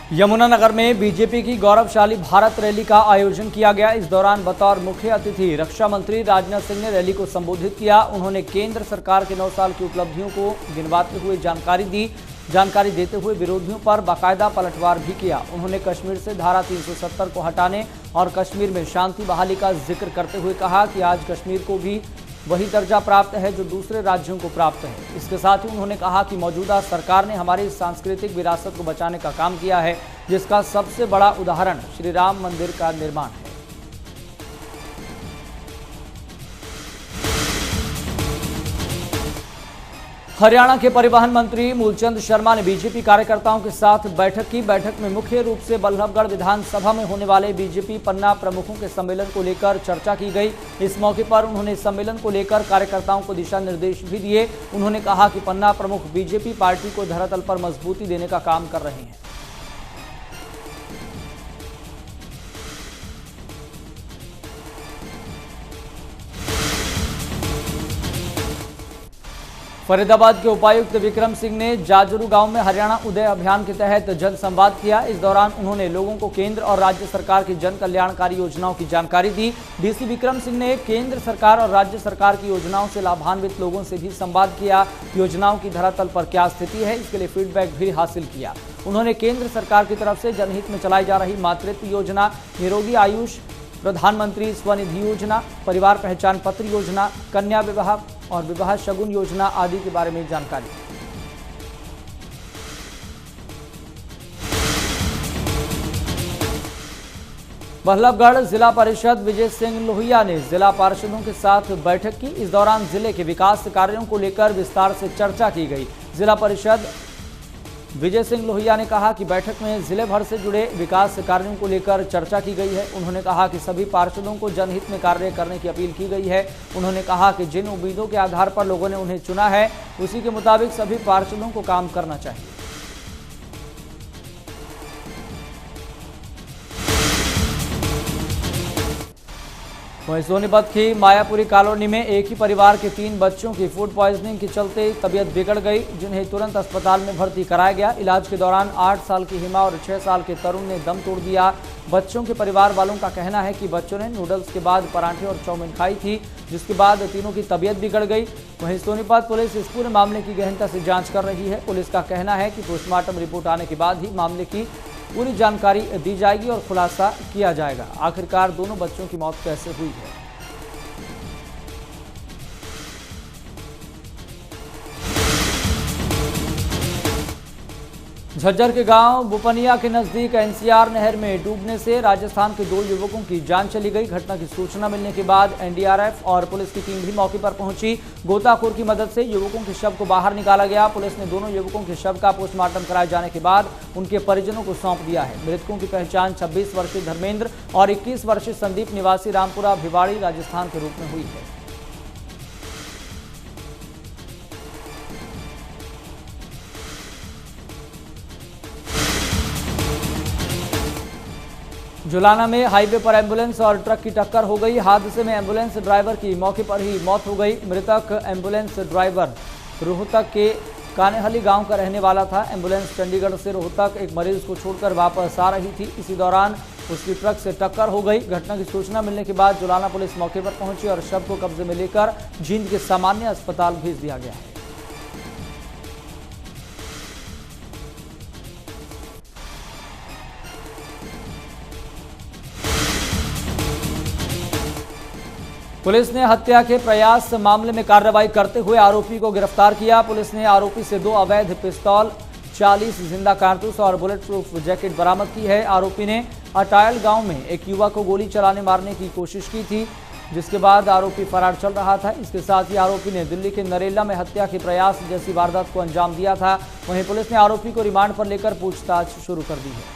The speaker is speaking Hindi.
यमुनानगर में बीजेपी की गौरवशाली भारत रैली का आयोजन किया गया। इस दौरान बतौर मुख्य अतिथि रक्षा मंत्री राजनाथ सिंह ने रैली को संबोधित किया। उन्होंने केंद्र सरकार के 9 साल की उपलब्धियों को गिनवाते हुए जानकारी देते हुए विरोधियों पर बाकायदा पलटवार भी किया। उन्होंने कश्मीर से धारा 370 को हटाने और कश्मीर में शांति बहाली का जिक्र करते हुए कहा कि आज कश्मीर को भी वही दर्जा प्राप्त है जो दूसरे राज्यों को प्राप्त है। इसके साथ ही उन्होंने कहा कि मौजूदा सरकार ने हमारी सांस्कृतिक विरासत को बचाने का काम किया है, जिसका सबसे बड़ा उदाहरण श्री राम मंदिर का निर्माण है। हरियाणा के परिवहन मंत्री मूलचंद शर्मा ने बीजेपी कार्यकर्ताओं के साथ बैठक की। बैठक में मुख्य रूप से बल्लभगढ़ विधानसभा में होने वाले बीजेपी पन्ना प्रमुखों के सम्मेलन को लेकर चर्चा की गई। इस मौके पर उन्होंने सम्मेलन को लेकर कार्यकर्ताओं को दिशा निर्देश भी दिए। उन्होंने कहा कि पन्ना प्रमुख बीजेपी पार्टी को धरातल पर मजबूती देने का काम कर रहे हैं। फरीदाबाद के उपायुक्त विक्रम सिंह ने जाजरू गांव में हरियाणा उदय अभियान के तहत जनसंवाद किया। इस दौरान उन्होंने लोगों को केंद्र और राज्य सरकार की जन कल्याणकारी योजनाओं की जानकारी दी। डीसी विक्रम सिंह ने केंद्र सरकार और राज्य सरकार की योजनाओं से लाभान्वित लोगों से भी संवाद किया। योजनाओं की धरातल पर क्या स्थिति है, इसके लिए फीडबैक भी हासिल किया। उन्होंने केंद्र सरकार की तरफ से जनहित में चलाई जा रही मातृत्व योजना, निरोगी आयुष, प्रधानमंत्री स्वनिधि योजना, परिवार पहचान पत्र योजना, कन्या विवाह और विवाह शगुन योजना आदि के बारे में जानकारी। बल्लभगढ़ जिला परिषद विजय सिंह लोहिया ने जिला पार्षदों के साथ बैठक की। इस दौरान जिले के विकास कार्यों को लेकर विस्तार से चर्चा की गई। जिला परिषद विजय सिंह लोहिया ने कहा कि बैठक में जिले भर से जुड़े विकास कार्यों को लेकर चर्चा की गई है। उन्होंने कहा कि सभी पार्षदों को जनहित में कार्य करने की अपील की गई है। उन्होंने कहा कि जिन उम्मीदों के आधार पर लोगों ने उन्हें चुना है, उसी के मुताबिक सभी पार्षदों को काम करना चाहिए। वहीं सोनीपत की मायापुरी कॉलोनी में एक ही परिवार के 3 बच्चों की फूड पॉइजनिंग के चलते तबीयत बिगड़ गई, जिन्हें तुरंत अस्पताल में भर्ती कराया गया। इलाज के दौरान 8 साल की हिमा और 6 साल के तरुण ने दम तोड़ दिया। बच्चों के परिवार वालों का कहना है कि बच्चों ने नूडल्स के बाद पराठे और चाउमीन खाई थी, जिसके बाद तीनों की तबीयत बिगड़ गई। वहीं सोनीपत पुलिस इस पूरे मामले की गहनता से जाँच कर रही है। पुलिस का कहना है कि पोस्टमार्टम रिपोर्ट आने के बाद ही मामले की पूरी जानकारी दी जाएगी और खुलासा किया जाएगा आखिरकार दोनों बच्चों की मौत कैसे हुई है। झज्जर के गांव बुपनिया के नजदीक एनसीआर नहर में डूबने से राजस्थान के 2 युवकों की जान चली गई। घटना की सूचना मिलने के बाद एनडीआरएफ और पुलिस की टीम भी मौके पर पहुंची। गोताखोर की मदद से युवकों के शव को बाहर निकाला गया। पुलिस ने दोनों युवकों के शव का पोस्टमार्टम कराए जाने के बाद उनके परिजनों को सौंप दिया है। मृतकों की पहचान 26 वर्षीय धर्मेंद्र और 21 वर्षीय संदीप निवासी रामपुरा भिवाड़ी राजस्थान के रूप में हुई है। जुलाना में हाईवे पर एम्बुलेंस और ट्रक की टक्कर हो गई। हादसे में एम्बुलेंस ड्राइवर की मौके पर ही मौत हो गई। मृतक एम्बुलेंस ड्राइवर रोहतक के कानेहली गांव का रहने वाला था। एम्बुलेंस चंडीगढ़ से रोहतक एक मरीज को छोड़कर वापस आ रही थी। इसी दौरान उसकी ट्रक से टक्कर हो गई। घटना की सूचना मिलने के बाद जुलाना पुलिस मौके पर पहुंची और शव को कब्जे में लेकर जींद के सामान्य अस्पताल भेज दिया गया है। पुलिस ने हत्या के प्रयास मामले में कार्रवाई करते हुए आरोपी को गिरफ्तार किया। पुलिस ने आरोपी से 2 अवैध पिस्तौल, 40 जिंदा कारतूस और बुलेट प्रूफ जैकेट बरामद की है। आरोपी ने अटायल गांव में एक युवक को गोली चलाने मारने की कोशिश की थी, जिसके बाद आरोपी फरार चल रहा था। इसके साथ ही आरोपी ने दिल्ली के नरेला में हत्या के प्रयास जैसी वारदात को अंजाम दिया था। वहीं पुलिस ने आरोपी को रिमांड पर लेकर पूछताछ शुरू कर दी है।